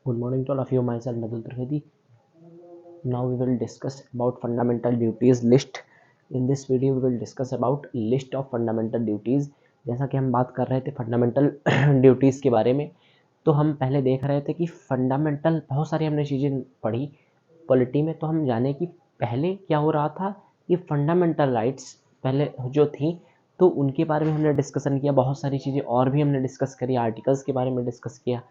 Good morning to all of you. Myself Madhu Trivedi. Now we will discuss about fundamental duties list. In this video we will discuss about list of fundamental duties. जैसा कि हम बात कर रहे थे fundamental duties के बारे में, तो हम पहले देख रहे थे कि फंडामेंटल बहुत सारी हमने चीज़ें पढ़ी पॉलिटी में, तो हम जाने कि पहले क्या हो रहा था। ये फंडामेंटल राइट्स पहले जो थी तो उनके बारे में हमने डिस्कशन किया, बहुत सारी चीज़ें और भी हमने डिस्कस करी, आर्टिकल्स के बारे में डिस्कस किया।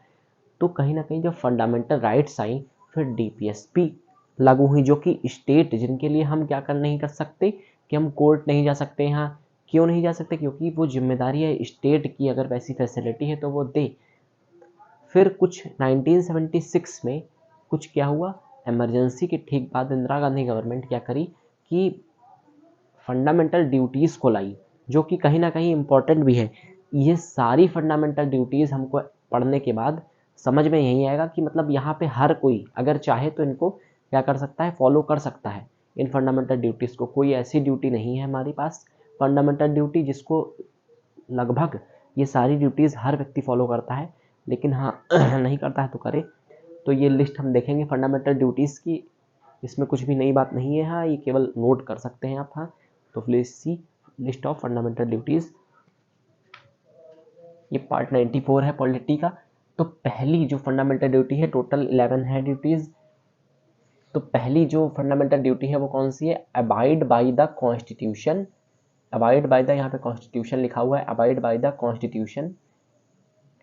तो कहीं ना कहीं जब फंडामेंटल राइट्स आई फिर डीपीएसपी लागू हुई, जो कि स्टेट जिनके लिए हम क्या कर नहीं कर सकते कि हम कोर्ट नहीं जा सकते। यहाँ क्यों नहीं जा सकते? क्योंकि वो जिम्मेदारी है स्टेट की, अगर वैसी फैसिलिटी है तो वो दे। फिर कुछ 1976 में कुछ क्या हुआ, इमरजेंसी के ठीक बाद इंदिरा गांधी गवर्नमेंट क्या करी कि फंडामेंटल ड्यूटीज़ को लाई, जो कि कहीं ना कहीं इम्पोर्टेंट भी है। ये सारी फंडामेंटल ड्यूटीज़ हमको पढ़ने के बाद समझ में यही आएगा कि मतलब यहाँ पे हर कोई अगर चाहे तो इनको क्या कर सकता है, फॉलो कर सकता है इन फंडामेंटल ड्यूटीज़ को। कोई ऐसी ड्यूटी नहीं है हमारे पास फंडामेंटल ड्यूटी जिसको लगभग ये सारी ड्यूटीज़ हर व्यक्ति फॉलो करता है, लेकिन हाँ नहीं करता है तो करे। तो ये लिस्ट हम देखेंगे फंडामेंटल ड्यूटीज़ की, इसमें कुछ भी नई बात नहीं है। हाँ, ये केवल नोट कर सकते हैं आप। हाँ, तो please see list of fundamental duties. ये पार्ट 94 है पॉलिटी का। तो पहली जो फंडामेंटल ड्यूटी है, टोटल 11 है ड्यूटीज़। तो पहली जो फंडामेंटल ड्यूटी है वो कौन सी है? Abide by the constitution. Abide by the, यहाँ पे कॉन्स्टिट्यूशन लिखा हुआ है, abide by the constitution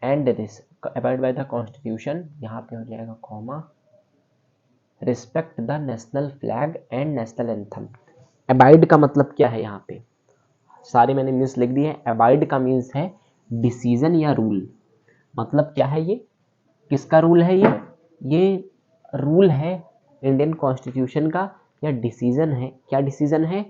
and this, abide by the constitution, यहाँ पे हो जाएगा comma, respect the national flag and national anthem. Abide का मतलब क्या है? यहाँ पे सारे मैंने मीन्स लिख दिए हैं। अबाइड का मीन्स है डिसीजन या रूल। मतलब क्या है ये? किसका रूल है ये रूल है इंडियन कॉन्स्टिट्यूशन का, या डिसीजन है? क्या डिसीजन है?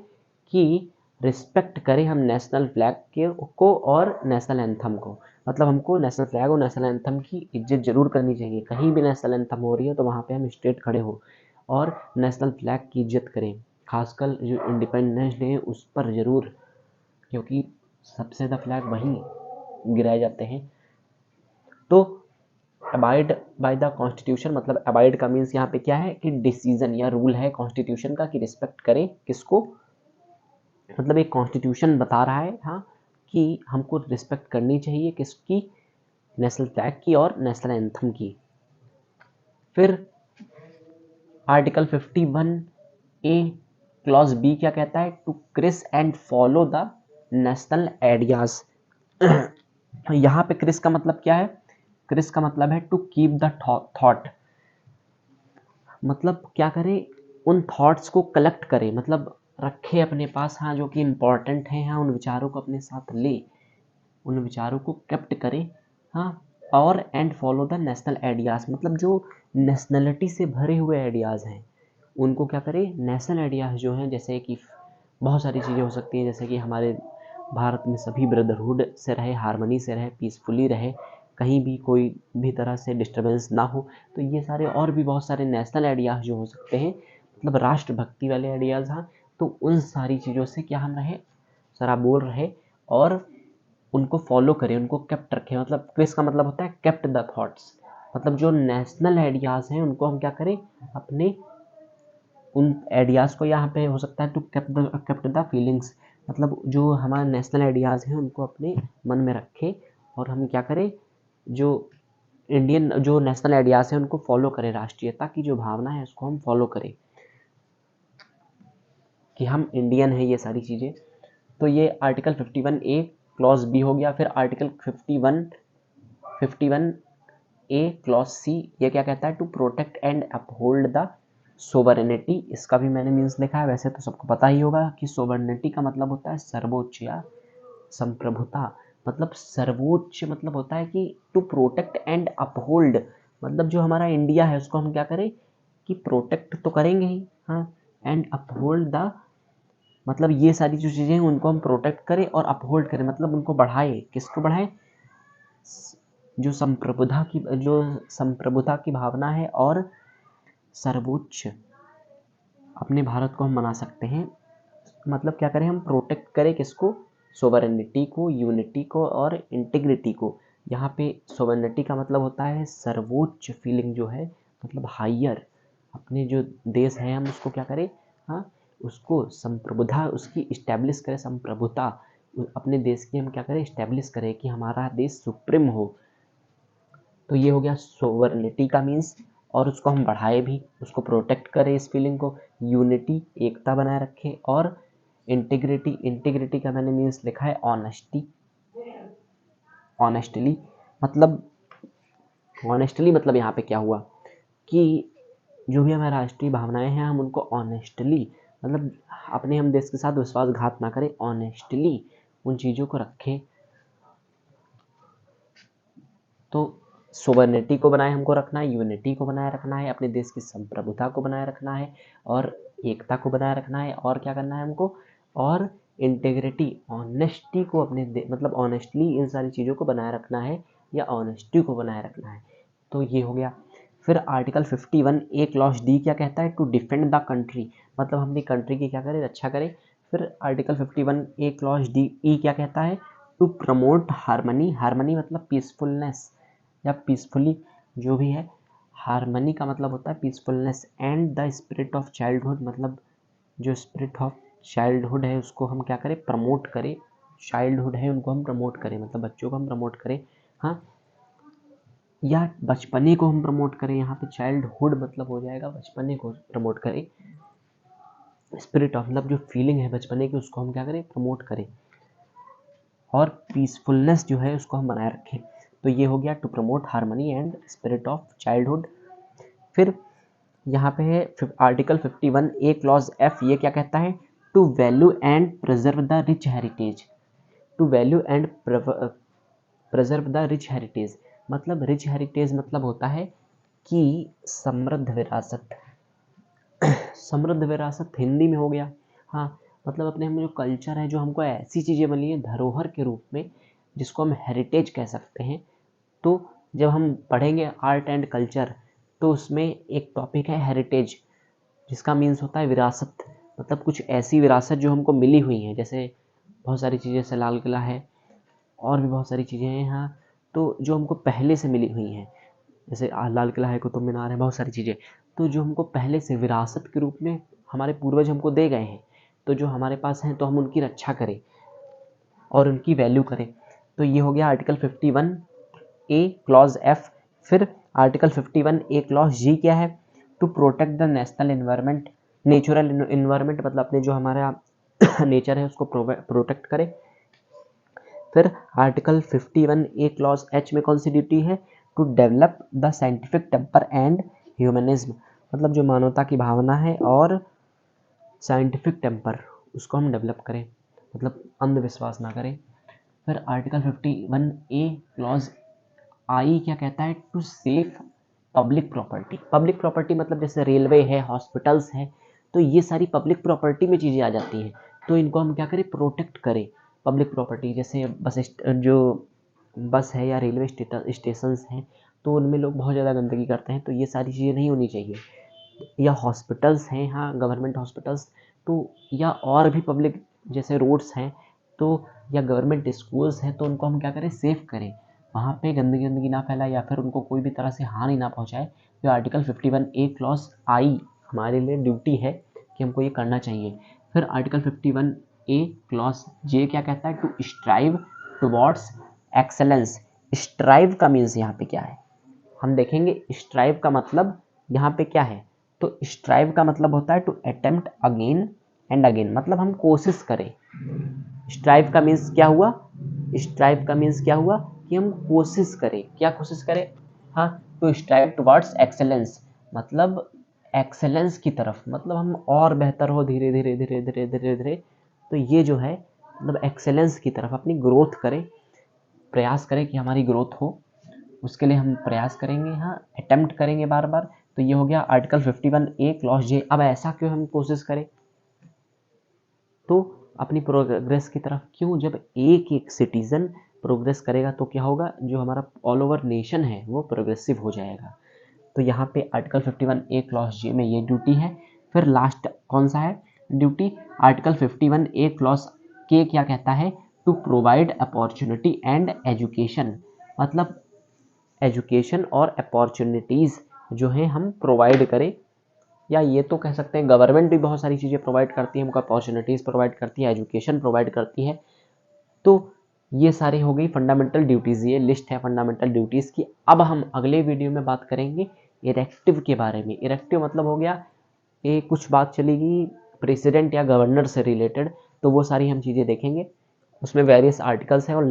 कि रिस्पेक्ट करें हम नेशनल फ्लैग के को और नेशनल एंथम को। मतलब हमको नेशनल फ्लैग और नेशनल एंथम की इज्जत जरूर करनी चाहिए। कहीं भी नेशनल एंथम हो रही है तो वहाँ पे हम स्टेट खड़े हो और नेशनल फ्लैग की इज्जत करें। खासकर जो इंडिपेंडेंस डे है उस पर जरूर, क्योंकि सबसे ज़्यादा फ्लैग वहीं गिराए जाते हैं। तो अबाइड बाय द कॉन्स्टिट्यूशन, मतलब अबाइड का मीन्स यहाँ पे क्या है कि डिसीजन या रूल है कॉन्स्टिट्यूशन का कि रिस्पेक्ट करें किसको, मतलब एक कॉन्स्टिट्यूशन बता रहा है हाँ कि हमको रिस्पेक्ट करनी चाहिए किसकी? नेशनल फ्लैग की और नेशनल एंथम की। फिर आर्टिकल 51 ए क्लॉज बी क्या कहता है? To cherish and follow the national ideals. यहाँ पे क्रिस का मतलब क्या है? क्रिस का मतलब है टू कीप द थॉट, मतलब क्या करे? उन थॉट्स को कलेक्ट करे, मतलब रखे अपने पास, हाँ, जो कि इम्पोर्टेंट है, हाँ, उन विचारों को अपने साथ ले, उन विचारों को कैप्ट करे। हाँ, और and follow the national ideas, मतलब जो नेशनलिटी से भरे हुए आइडियाज़ हैं उनको क्या करे? नेशनल आइडियाज़ जो हैं, जैसे कि बहुत सारी चीज़ें हो सकती हैं, जैसे कि हमारे भारत में सभी ब्रदरहुड से रहे, हारमोनी से रहे, पीसफुली रहे, कहीं भी कोई भी तरह से डिस्टर्बेंस ना हो। तो ये सारे और भी बहुत सारे नेशनल आइडियाज़ जो हो सकते हैं, मतलब राष्ट्रभक्ति वाले आइडियाज़। हाँ, तो उन सारी चीज़ों से क्या हम रहे, सराबोर रहे और उनको फॉलो करें, उनको केप्ट रखें। मतलब क्विज का मतलब होता है केप्ट द थॉट्स, मतलब जो नेशनल आइडियाज़ हैं उनको हम क्या करें? अपने उन आइडियाज़ को, यहाँ पे हो सकता है टू केप्ट द फीलिंग्स, मतलब जो हमारे नेशनल आइडियाज़ हैं उनको अपने मन में रखें और हम क्या करें? जो इंडियन जो नेशनल आइडियाज़ हैं उनको फॉलो करें, राष्ट्रीयता की जो भावना है उसको हम फॉलो करें कि हम इंडियन हैं, ये सारी चीज़ें। तो ये आर्टिकल 51 ए क्लॉज बी हो गया। फिर आर्टिकल 51 ए क्लॉज सी, ये क्या कहता है? To protect and uphold the sovereignty. इसका भी मैंने मीन्स लिखा है, वैसे तो सबको पता ही होगा कि सोवरेनिटी का मतलब होता है सर्वोच्च या संप्रभुता। मतलब सर्वोच्च मतलब होता है कि टू प्रोटेक्ट एंड अपहोल्ड, मतलब जो हमारा इंडिया है उसको हम क्या करें कि प्रोटेक्ट तो करेंगे ही, हाँ, एंड अपहोल्ड द, मतलब ये सारी जो चीज़ें हैं उनको हम प्रोटेक्ट करें और अपहोल्ड करें, मतलब उनको बढ़ाए। किसको बढ़ाए? जो संप्रभुता की भावना है और सर्वोच्च अपने भारत को हम मना सकते हैं। मतलब क्या करें? हम प्रोटेक्ट करें किसको? सोवरेनिटी को, यूनिटी को और इंटीग्रिटी को। यहाँ पे सोवेनिटी का मतलब होता है सर्वोच्च फीलिंग जो है, मतलब हायर, अपने जो देश है हम उसको क्या करें, हाँ उसको संप्रभुता उसकी इस्टेब्लिश करें, संप्रभुता अपने देश की हम क्या करें, इस्टेब्लिश करें कि हमारा देश सुप्रीम हो। तो ये हो गया सोवर्निटी का मीन्स, और उसको हम बढ़ाए भी, उसको प्रोटेक्ट करें इस फीलिंग को। यूनिटी एकता बनाए रखें, और इंटीग्रिटी, इंटीग्रिटी का मैंने मीन्स लिखा है ऑनेस्टी, ऑनेस्टली मतलब, ऑनेस्टली मतलब यहाँ पे क्या हुआ कि जो भी हमारी राष्ट्रीय भावनाएं हैं हम उनको ऑनेस्टली, मतलब अपने हम देश के साथ विश्वासघात ना करें, ऑनेस्टली उन चीज़ों को रखें। तो सोवर्निटी को बनाए हमको रखना है, यूनिटी को बनाए रखना है, अपने देश की संप्रभुता को बनाए रखना है, और एकता को बनाए रखना है, और क्या करना है हमको, और इंटेग्रिटी, ऑनेस्टी को अपने मतलब ऑनेस्टली इन सारी चीज़ों को बनाए रखना है, या ऑनेस्टी को बनाए रखना है। तो ये हो गया। फिर आर्टिकल 51 ए क्लॉज डी क्या कहता है, टू डिफेंड द कंट्री, मतलब हम अपनी कंट्री की क्या करें, रक्षा करें। फिर article 51 A clause D E क्या कहता है, टू प्रमोट हार्मनी, हार्मनी मतलब पीसफुलनेस या पीसफुली जो भी है, हार्मनी का मतलब होता है peacefulness, and the spirit of childhood, मतलब जो स्पिरिट ऑफ चाइल्डहुड है उसको हम क्या करें, प्रमोट करें, चाइल्डहुड है उनको हम प्रमोट करें, मतलब बच्चों को हम प्रमोट करें, हाँ, या बचपने को हम प्रमोट करें, यहाँ पे चाइल्डहुड मतलब हो जाएगा बचपने को प्रमोट करें, स्पिरिट ऑफ मतलब जो फीलिंग है बचपने की उसको हम क्या करें, प्रमोट करें, और पीसफुलनेस जो है उसको हम बनाए रखें। तो ये हो गया to promote harmony and spirit of childhood. फिर यहाँ पे है आर्टिकल 51 ए क्लॉज एफ, ये क्या कहता है, to value and preserve the rich heritage, to value and preserve the rich heritage, मतलब रिच हेरिटेज मतलब होता है कि समृद्ध विरासत, समृद्ध विरासत हिंदी में हो गया, हाँ, मतलब अपने हम जो कल्चर है, जो हमको ऐसी चीज़ें मिली हैं धरोहर के रूप में जिसको हम हेरिटेज कह सकते हैं। तो जब हम पढ़ेंगे आर्ट एंड कल्चर तो उसमें एक टॉपिक है हेरिटेज, जिसका मीन्स होता है विरासत, मतलब कुछ ऐसी विरासत जो हमको मिली हुई हैं, जैसे बहुत सारी चीज़ें, जैसे लाल किला है, और भी बहुत सारी चीज़ें हैं यहाँ, तो जो हमको पहले से मिली हुई हैं, जैसे लाल किला है, कुतुब मीनार है, बहुत सारी चीज़ें, तो जो हमको पहले से विरासत के रूप में हमारे पूर्वज हमको दे गए हैं, तो जो हमारे पास हैं तो हम उनकी रक्षा करें और उनकी वैल्यू करें। तो ये हो गया आर्टिकल 51 ए क्लॉज एफ। फिर आर्टिकल 51 ए क्लॉज जी क्या है, to protect the national environment, natural environment मतलब अपने जो हमारा नेचर है उसको प्रोटेक्ट करें। फिर आर्टिकल 51 ए क्लॉज एच में कौन सी ड्यूटी है, to develop the scientific temper and humanism, मतलब जो मानवता की भावना है और साइंटिफिक टेम्पर उसको हम डेवलप करें, मतलब अंधविश्वास ना करें। फिर आर्टिकल 51 ए क्लॉज आई क्या कहता है, to safe public property, public property मतलब जैसे रेलवे है, हॉस्पिटल्स हैं, तो ये सारी पब्लिक प्रॉपर्टी में चीज़ें आ जाती हैं, तो इनको हम क्या करें, प्रोटेक्ट करें। पब्लिक प्रॉपर्टी जैसे जो बस है या रेलवे स्टेशंस हैं, तो उनमें लोग बहुत ज़्यादा गंदगी करते हैं, तो ये सारी चीज़ें नहीं होनी चाहिए। या हॉस्पिटल्स हैं, हाँ गवर्नमेंट हॉस्पिटल्स, तो या और भी पब्लिक जैसे रोड्स हैं, तो या गवर्नमेंट स्कूल्स हैं, तो उनको हम क्या करें, सेफ करें, वहाँ पे गंदगी ना फैलाए या फिर उनको कोई भी तरह से हानि ना पहुँचाए। तो आर्टिकल 51 ए क्लॉज आई हमारे लिए ड्यूटी है कि हमको ये करना चाहिए। फिर आर्टिकल 51 ए क्लॉज जे क्या कहता है, to strive towards excellence, strive का मीन्स यहाँ पे क्या है हम देखेंगे। स्ट्राइव का मतलब यहाँ पे क्या है, तो स्ट्राइव का मतलब होता है to attempt again and again, मतलब हम कोशिश करें। स्ट्राइव का मीन्स क्या हुआ, स्ट्राइव का मीन्स क्या हुआ कि हम कोशिश करें, क्या कोशिश करें, हाँ, टू स्ट्राइव टुवर्ड्स एक्सेलेंस, मतलब एक्सेलेंस की तरफ, मतलब हम और बेहतर हो धीरे धीरे धीरे धीरे धीरे धीरे, तो ये जो है मतलब एक्सेलेंस की तरफ अपनी ग्रोथ करें, प्रयास करें कि हमारी ग्रोथ हो, उसके लिए हम प्रयास करेंगे, हाँ अटेम्प्ट करेंगे बार बार। तो ये हो गया आर्टिकल 51 ए क्लॉज जे। अब ऐसा क्यों हम कोशिश करें, तो अपनी प्रोग्रेस की तरफ क्यों, जब एक एक सिटीजन प्रोग्रेस करेगा तो क्या होगा, जो हमारा ऑल ओवर नेशन है वो प्रोग्रेसिव हो जाएगा। तो यहाँ पे आर्टिकल 51 ए क्लॉज जे में ये ड्यूटी है। फिर लास्ट कौन सा है ड्यूटी, आर्टिकल 51 ए क्लॉज के क्या कहता है, to provide opportunity and education, मतलब एजुकेशन और अपॉर्चुनिटीज़ जो हैं हम प्रोवाइड करें, या ये तो कह सकते हैं गवर्नमेंट भी बहुत सारी चीज़ें प्रोवाइड करती है, हमको अपॉर्चुनिटीज़ प्रोवाइड करती है, एजुकेशन प्रोवाइड करती है। तो ये सारी हो गई फंडामेंटल ड्यूटीज़, ये लिस्ट है फंडामेंटल ड्यूटीज़ की। अब हम अगले वीडियो में बात करेंगे इरेक्टिव के बारे में। इरेक्टिव मतलब हो गया ये कुछ बात चलेगी प्रेसिडेंट या गवर्नर से रिलेटेड, तो वो सारी हम चीज़ें देखेंगे। उसमें वेरियस आर्टिकल्स हैं और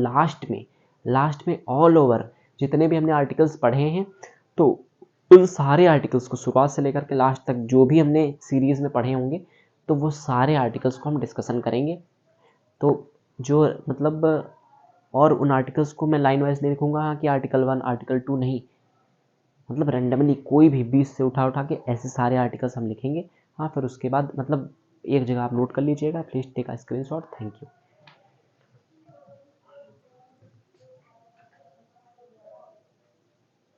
लास्ट में ऑल ओवर जितने भी हमने आर्टिकल्स पढ़े हैं, तो उन सारे आर्टिकल्स को शुरुआत से लेकर के लास्ट तक जो भी हमने सीरीज़ में पढ़े होंगे, तो वो सारे आर्टिकल्स को हम डिस्कशन करेंगे। तो जो मतलब और उन आर्टिकल्स को मैं लाइन वाइज नहीं लिखूंगा कि आर्टिकल 1 आर्टिकल 2 नहीं, मतलब रैंडमली कोई भी 20 से उठा के ऐसे सारे आर्टिकल्स हम लिखेंगे। हाँ, फिर उसके बाद मतलब एक जगह आप नोट कर लीजिएगा, please take a screenshot. Thank you.